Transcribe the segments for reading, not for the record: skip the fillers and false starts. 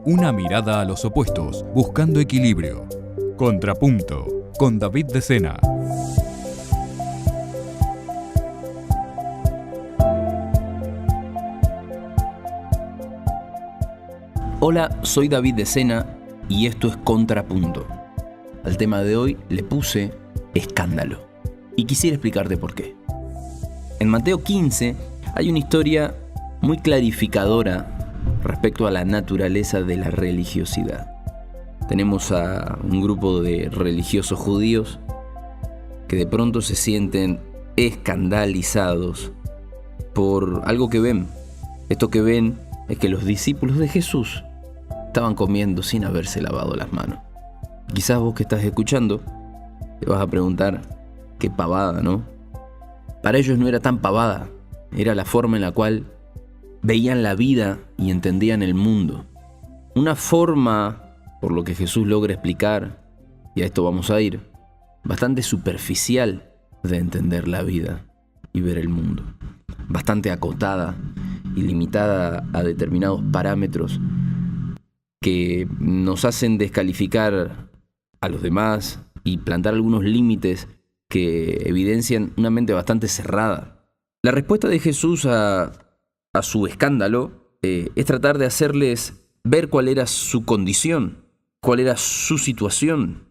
Una mirada a los opuestos, buscando equilibrio. Contrapunto, con David de Sena. Hola, soy David de Sena y esto es Contrapunto. Al tema de hoy le puse escándalo y quisiera explicarte por qué. En Mateo 15 hay una historia muy clarificadora respecto a la naturaleza de la religiosidad. Tenemos a un grupo de religiosos judíos que de pronto se sienten escandalizados por algo que ven. Esto que ven es que los discípulos de Jesús estaban comiendo sin haberse lavado las manos. Quizás vos que estás escuchando te vas a preguntar, qué pavada, ¿no? Para ellos no era tan pavada, era la forma en la cual veían la vida y entendían el mundo. Una forma, por lo que Jesús logra explicar, y a esto vamos a ir, bastante superficial de entender la vida y ver el mundo. Bastante acotada y limitada a determinados parámetros que nos hacen descalificar a los demás y plantar algunos límites que evidencian una mente bastante cerrada. La respuesta de Jesús a su escándalo es tratar de hacerles ver cuál era su condición, cuál era su situación.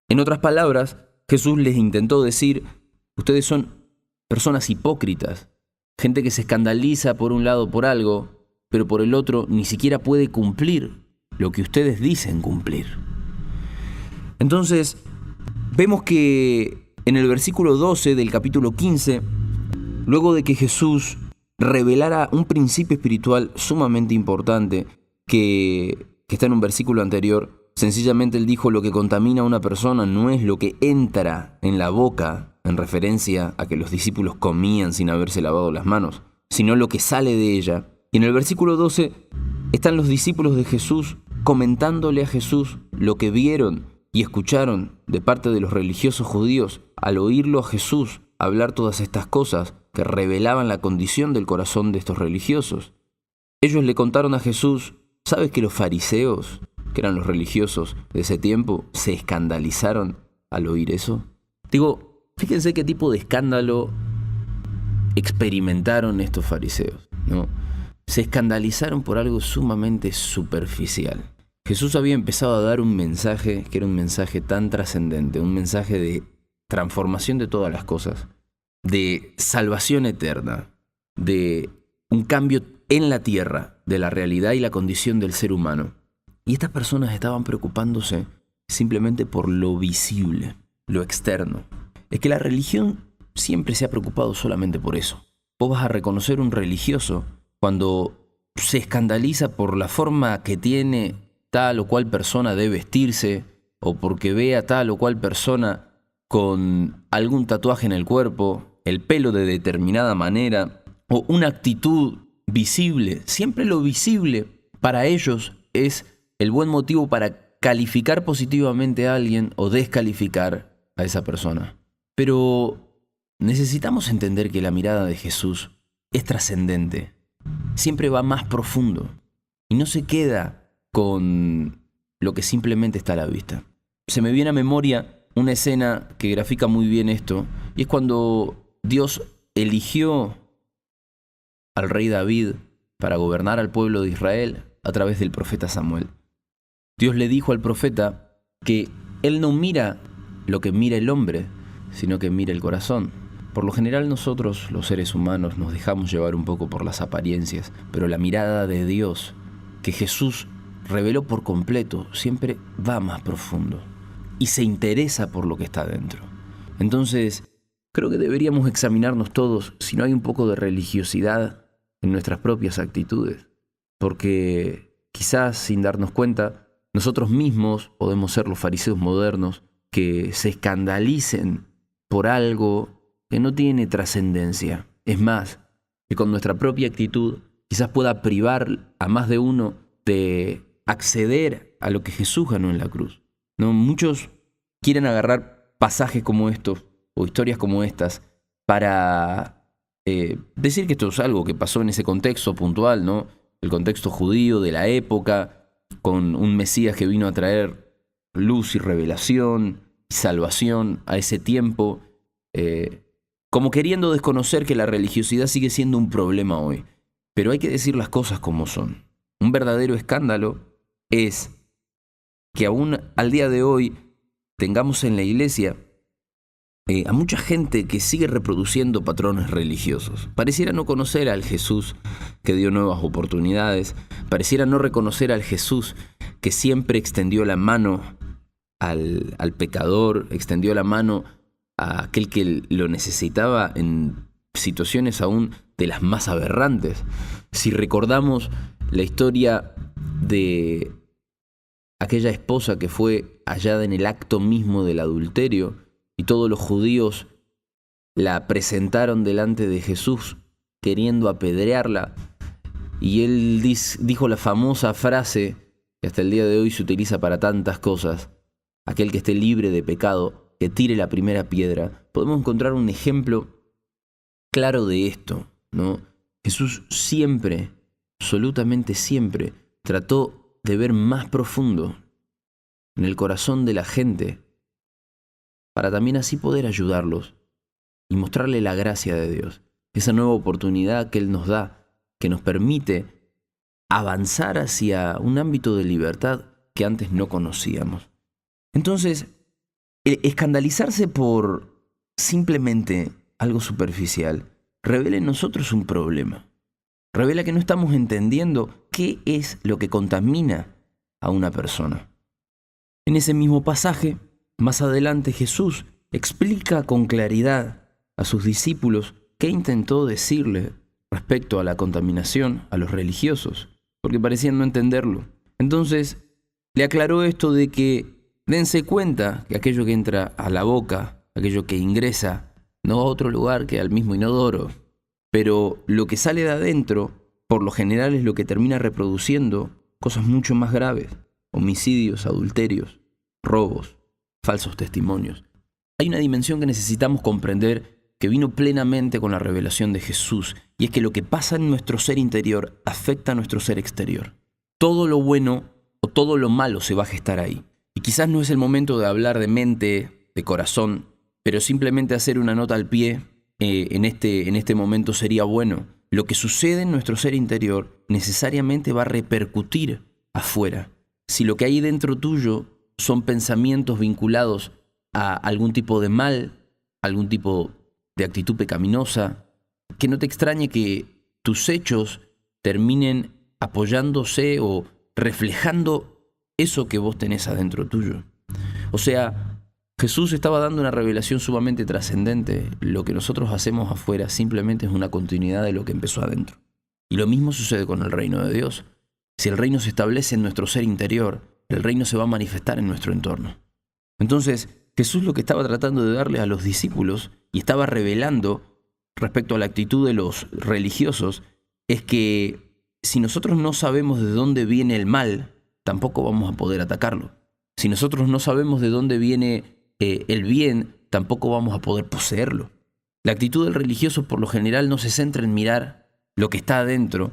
En otras palabras, Jesús les intentó decir, ustedes son personas hipócritas, gente que se escandaliza por un lado por algo, pero por el otro ni siquiera puede cumplir lo que ustedes dicen cumplir. Entonces, vemos que en el versículo 12 del capítulo 15, luego de que Jesús revelara un principio espiritual sumamente importante que está en un versículo anterior, sencillamente él dijo, lo que contamina a una persona no es lo que entra en la boca, en referencia a que los discípulos comían sin haberse lavado las manos, sino lo que sale de ella. Y en el versículo 12 están los discípulos de Jesús comentándole a Jesús lo que vieron y escucharon de parte de los religiosos judíos al oírlo a Jesús hablar todas estas cosas que revelaban la condición del corazón de estos religiosos. Ellos le contaron a Jesús, ¿sabes que los fariseos, que eran los religiosos de ese tiempo, se escandalizaron al oír eso? Digo, fíjense qué tipo de escándalo experimentaron estos fariseos, ¿no? Se escandalizaron por algo sumamente superficial. Jesús había empezado a dar un mensaje que era un mensaje tan trascendente, un mensaje de transformación de todas las cosas, de salvación eterna, de un cambio en la tierra, de la realidad y la condición del ser humano. Y estas personas estaban preocupándose simplemente por lo visible, lo externo. Es que la religión siempre se ha preocupado solamente por eso. Vos vas a reconocer un religioso cuando se escandaliza por la forma que tiene tal o cual persona de vestirse, o porque ve a tal o cual persona con algún tatuaje en el cuerpo, el pelo de determinada manera, o una actitud visible. Siempre lo visible para ellos es el buen motivo para calificar positivamente a alguien o descalificar a esa persona. Pero necesitamos entender que la mirada de Jesús es trascendente. Siempre va más profundo y no se queda con lo que simplemente está a la vista. Se me viene a memoria una escena que grafica muy bien esto, y es cuando Dios eligió al rey David para gobernar al pueblo de Israel a través del profeta Samuel. Dios le dijo al profeta que él no mira lo que mira el hombre, sino que mira el corazón. Por lo general nosotros, los seres humanos, nos dejamos llevar un poco por las apariencias, pero la mirada de Dios, que Jesús reveló por completo, siempre va más profundo y se interesa por lo que está dentro. Entonces, creo que deberíamos examinarnos todos si no hay un poco de religiosidad en nuestras propias actitudes, porque quizás sin darnos cuenta, nosotros mismos podemos ser los fariseos modernos que se escandalicen por algo que no tiene trascendencia. Es más, que con nuestra propia actitud quizás pueda privar a más de uno de acceder a lo que Jesús ganó en la cruz. ¿No? Muchos quieren agarrar pasajes como estos o historias como estas para decir que esto es algo que pasó en ese contexto puntual, ¿no? El contexto judío de la época, con un Mesías que vino a traer luz y revelación y salvación a ese tiempo, como queriendo desconocer que la religiosidad sigue siendo un problema hoy. Pero hay que decir las cosas como son. Un verdadero escándalo es que aún al día de hoy tengamos en la iglesia a mucha gente que sigue reproduciendo patrones religiosos. Pareciera no conocer al Jesús que dio nuevas oportunidades, pareciera no reconocer al Jesús que siempre extendió la mano al pecador, extendió la mano a aquel que lo necesitaba en situaciones aún de las más aberrantes. Si recordamos la historia de aquella esposa que fue hallada en el acto mismo del adulterio y todos los judíos la presentaron delante de Jesús queriendo apedrearla, y él dijo la famosa frase que hasta el día de hoy se utiliza para tantas cosas: aquel que esté libre de pecado, que tire la primera piedra. Podemos encontrar un ejemplo claro de esto, ¿no? Jesús siempre, absolutamente siempre, trató de ver más profundo en el corazón de la gente para también así poder ayudarlos y mostrarle la gracia de Dios, esa nueva oportunidad que Él nos da, que nos permite avanzar hacia un ámbito de libertad que antes no conocíamos. Entonces, escandalizarse por simplemente algo superficial revela en nosotros un problema. Revela que no estamos entendiendo qué es lo que contamina a una persona. En ese mismo pasaje, más adelante, Jesús explica con claridad a sus discípulos qué intentó decirle respecto a la contaminación a los religiosos, porque parecían no entenderlo. Entonces, le aclaró esto de que dense cuenta que aquello que entra a la boca, aquello que ingresa, no a otro lugar que al mismo inodoro, pero lo que sale de adentro, por lo general, es lo que termina reproduciendo cosas mucho más graves: homicidios, adulterios, robos, falsos testimonios. Hay una dimensión que necesitamos comprender que vino plenamente con la revelación de Jesús, y es que lo que pasa en nuestro ser interior afecta a nuestro ser exterior. Todo lo bueno o todo lo malo se va a gestar ahí. Y quizás no es el momento de hablar de mente, de corazón, pero simplemente hacer una nota al pie en este momento sería bueno. Lo que sucede en nuestro ser interior necesariamente va a repercutir afuera. Si lo que hay dentro tuyo son pensamientos vinculados a algún tipo de mal, algún tipo de actitud pecaminosa, que no te extrañe que tus hechos terminen apoyándose o reflejando eso que vos tenés adentro tuyo. O sea, Jesús estaba dando una revelación sumamente trascendente. Lo que nosotros hacemos afuera simplemente es una continuidad de lo que empezó adentro. Y lo mismo sucede con el reino de Dios. Si el reino se establece en nuestro ser interior, el reino se va a manifestar en nuestro entorno. Entonces, Jesús lo que estaba tratando de darle a los discípulos y estaba revelando respecto a la actitud de los religiosos es que si nosotros no sabemos de dónde viene el mal, tampoco vamos a poder atacarlo. Si nosotros no sabemos de dónde viene el bien, tampoco vamos a poder poseerlo. La actitud del religioso por lo general no se centra en mirar lo que está adentro,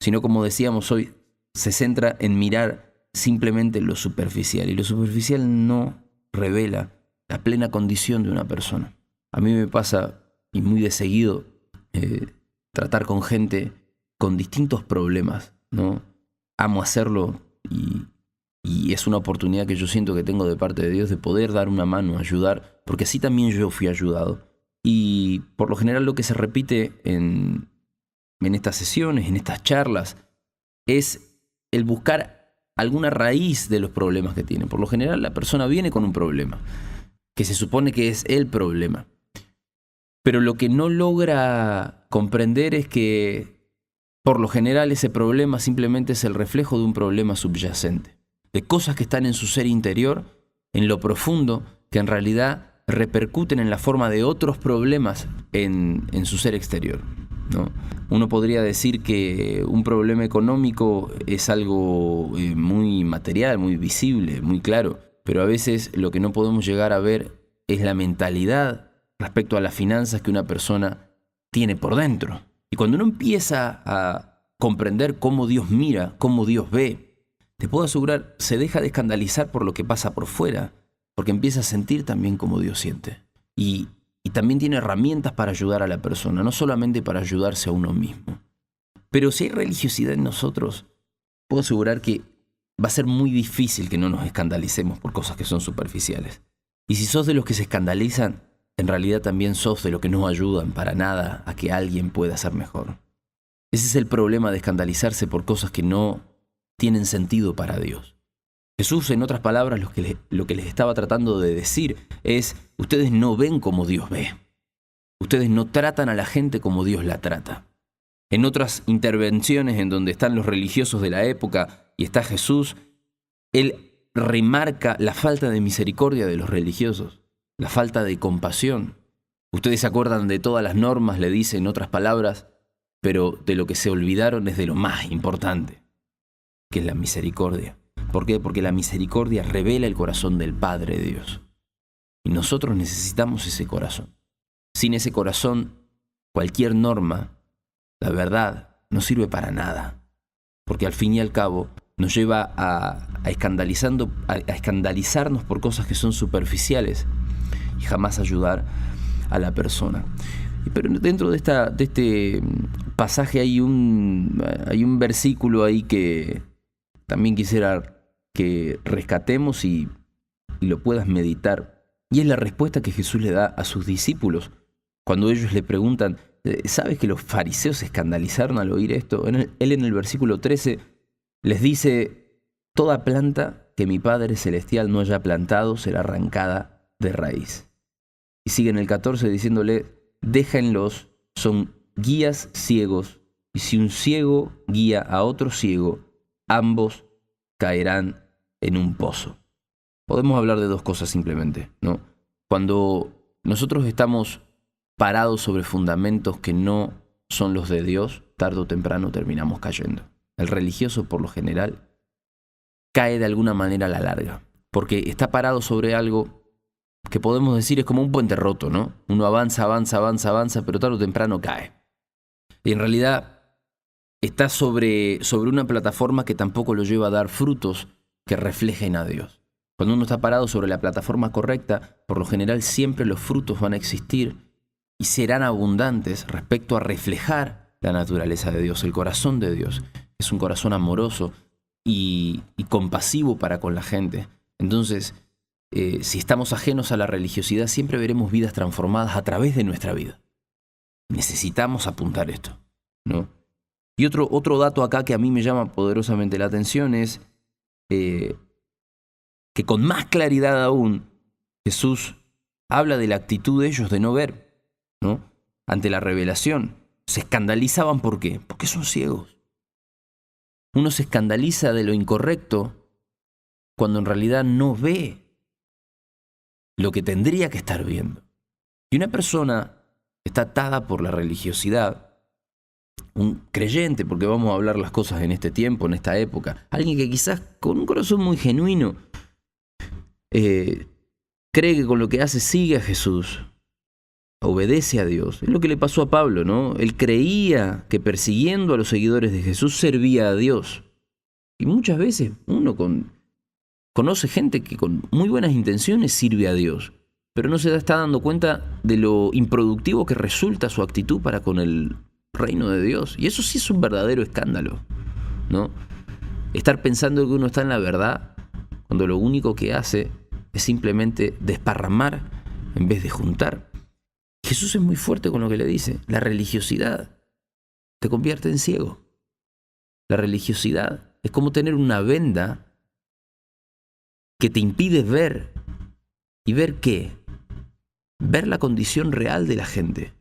sino, como decíamos hoy, se centra en mirar simplemente lo superficial. Y lo superficial no revela la plena condición de una persona. A mí me pasa, y muy de seguido, tratar con gente con distintos problemas, ¿no? Amo hacerlo y es una oportunidad que yo siento que tengo de parte de Dios de poder dar una mano, ayudar, porque así también yo fui ayudado. Y por lo general lo que se repite en estas sesiones, en estas charlas, es el buscar alguna raíz de los problemas que tiene. Por lo general la persona viene con un problema, que se supone que es el problema. Pero lo que no logra comprender es que, por lo general, ese problema simplemente es el reflejo de un problema subyacente, de cosas que están en su ser interior, en lo profundo, que en realidad repercuten en la forma de otros problemas en su ser exterior, ¿no? Uno podría decir que un problema económico es algo muy material, muy visible, muy claro, pero a veces lo que no podemos llegar a ver es la mentalidad respecto a las finanzas que una persona tiene por dentro. Y cuando uno empieza a comprender cómo Dios mira, cómo Dios ve, te puedo asegurar, se deja de escandalizar por lo que pasa por fuera, porque empieza a sentir también como Dios siente. Y también tiene herramientas para ayudar a la persona, no solamente para ayudarse a uno mismo. Pero si hay religiosidad en nosotros, puedo asegurar que va a ser muy difícil que no nos escandalicemos por cosas que son superficiales. Y si sos de los que se escandalizan, en realidad también sos de los que no ayudan para nada a que alguien pueda ser mejor. Ese es el problema de escandalizarse por cosas que no tienen sentido para Dios. Jesús, en otras palabras, lo que les estaba tratando de decir es: ustedes no ven como Dios ve. Ustedes no tratan a la gente como Dios la trata. En otras intervenciones en donde están los religiosos de la época y está Jesús, Él remarca la falta de misericordia de los religiosos, la falta de compasión. Ustedes se acuerdan de todas las normas, le dice en otras palabras, pero de lo que se olvidaron es de lo más importante, que es la misericordia. ¿Por qué? Porque la misericordia revela el corazón del Padre de Dios. Y nosotros necesitamos ese corazón. Sin ese corazón, cualquier norma, la verdad, no sirve para nada. Porque al fin y al cabo nos lleva a escandalizarnos por cosas que son superficiales y jamás ayudar a la persona. Pero dentro de este pasaje hay un versículo ahí que también quisiera que rescatemos y lo puedas meditar. Y es la respuesta que Jesús le da a sus discípulos cuando ellos le preguntan: ¿sabes que los fariseos se escandalizaron al oír esto? Él en el versículo 13 les dice: toda planta que mi Padre Celestial no haya plantado será arrancada de raíz. Y sigue en el 14 diciéndole: déjenlos, son guías ciegos, y si un ciego guía a otro ciego, ambos caerán en un pozo. Podemos hablar de dos cosas simplemente, ¿no? Cuando nosotros estamos parados sobre fundamentos que no son los de Dios, tarde o temprano terminamos cayendo. El religioso, por lo general, cae de alguna manera a la larga, porque está parado sobre algo que podemos decir es como un puente roto, ¿no? Uno avanza, pero tarde o temprano cae. Y en realidad está sobre una plataforma que tampoco lo lleva a dar frutos que reflejen a Dios. Cuando uno está parado sobre la plataforma correcta, por lo general siempre los frutos van a existir y serán abundantes respecto a reflejar la naturaleza de Dios, el corazón de Dios. Es un corazón amoroso y compasivo para con la gente. Entonces, si estamos ajenos a la religiosidad, siempre veremos vidas transformadas a través de nuestra vida. Necesitamos apuntar esto, ¿no? Y otro dato acá que a mí me llama poderosamente la atención es que con más claridad aún Jesús habla de la actitud de ellos de no ver, ¿no? Ante la revelación. Se escandalizaban, ¿por qué? Porque son ciegos. Uno se escandaliza de lo incorrecto cuando en realidad no ve lo que tendría que estar viendo. Y una persona está atada por la religiosidad, un creyente, porque vamos a hablar las cosas en este tiempo, en esta época, alguien que quizás con un corazón muy genuino cree que con lo que hace sigue a Jesús, obedece a Dios. Es lo que le pasó a Pablo, ¿no? Él creía que persiguiendo a los seguidores de Jesús servía a Dios. Y muchas veces uno conoce gente que con muy buenas intenciones sirve a Dios, pero no se está dando cuenta de lo improductivo que resulta su actitud para con el reino de Dios. Y eso sí es un verdadero escándalo, ¿no? Estar pensando que uno está en la verdad cuando lo único que hace es simplemente desparramar en vez de juntar. Jesús es muy fuerte con lo que le dice. La religiosidad te convierte en ciego. La religiosidad es como tener una venda que te impide ver. ¿Y ver qué? Ver la condición real de la gente.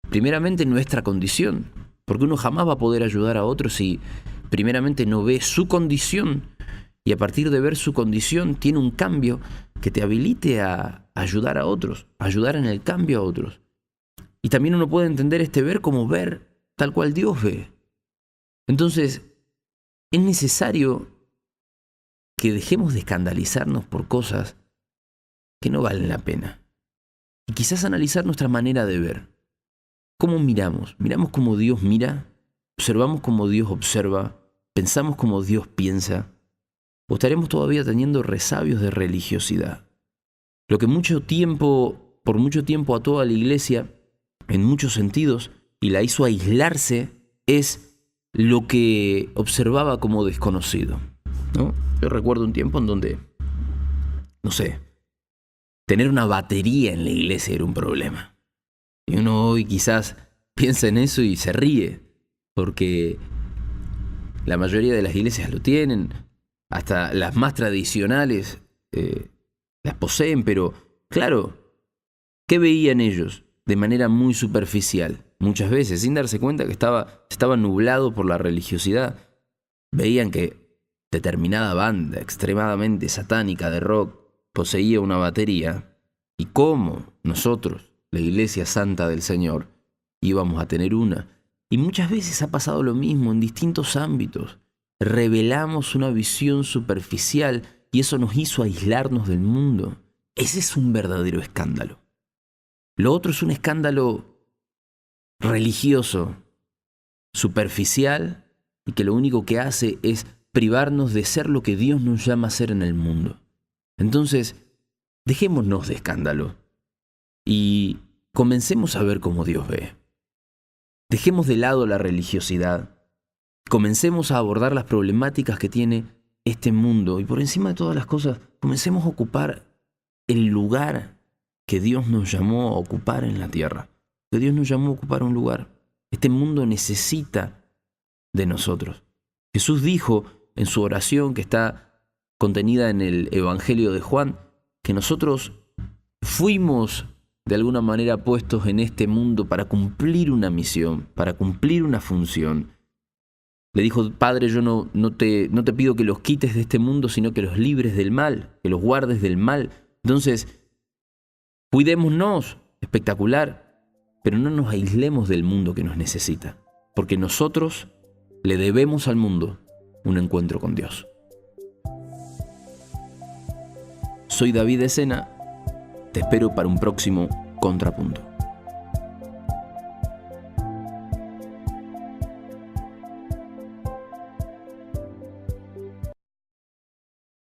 Primeramente nuestra condición, porque uno jamás va a poder ayudar a otro si primeramente no ve su condición y a partir de ver su condición tiene un cambio que te habilite a ayudar a otros, a ayudar en el cambio a otros. Y también uno puede entender este ver como ver tal cual Dios ve. Entonces, es necesario que dejemos de escandalizarnos por cosas que no valen la pena. Y quizás analizar nuestra manera de ver. ¿Cómo miramos? ¿Miramos como Dios mira? ¿Observamos como Dios observa? ¿Pensamos como Dios piensa? ¿O estaremos todavía teniendo resabios de religiosidad? Lo que por mucho tiempo ató a la iglesia, en muchos sentidos, y la hizo aislarse, es lo que observaba como desconocido, ¿no? Yo recuerdo un tiempo en donde, no sé, tener una batería en la iglesia era un problema. Y uno hoy quizás piensa en eso y se ríe, porque la mayoría de las iglesias lo tienen, hasta las más tradicionales las poseen, pero claro, ¿qué veían ellos? De manera muy superficial, muchas veces, sin darse cuenta que estaba nublado por la religiosidad. Veían que determinada banda extremadamente satánica de rock poseía una batería, y cómo nosotros, la Iglesia Santa del Señor, íbamos a tener una. Y muchas veces ha pasado lo mismo en distintos ámbitos. Revelamos una visión superficial y eso nos hizo aislarnos del mundo. Ese es un verdadero escándalo. Lo otro es un escándalo religioso, superficial, y que lo único que hace es privarnos de ser lo que Dios nos llama a ser en el mundo. Entonces, dejémonos de escándalo y comencemos a ver cómo Dios ve. Dejemos de lado la religiosidad. Comencemos a abordar las problemáticas que tiene este mundo y por encima de todas las cosas, comencemos a ocupar el lugar que Dios nos llamó a ocupar en la tierra. Que Dios nos llamó a ocupar un lugar. Este mundo necesita de nosotros. Jesús dijo en su oración que está contenida en el Evangelio de Juan, que nosotros fuimos de alguna manera puestos en este mundo para cumplir una misión, para cumplir una función. Le dijo, Padre, yo no te pido que los quites de este mundo, sino que los libres del mal, que los guardes del mal. Entonces, cuidémonos, espectacular, pero no nos aislemos del mundo que nos necesita, porque nosotros le debemos al mundo un encuentro con Dios. Soy David Escena, te espero para un próximo Contrapunto.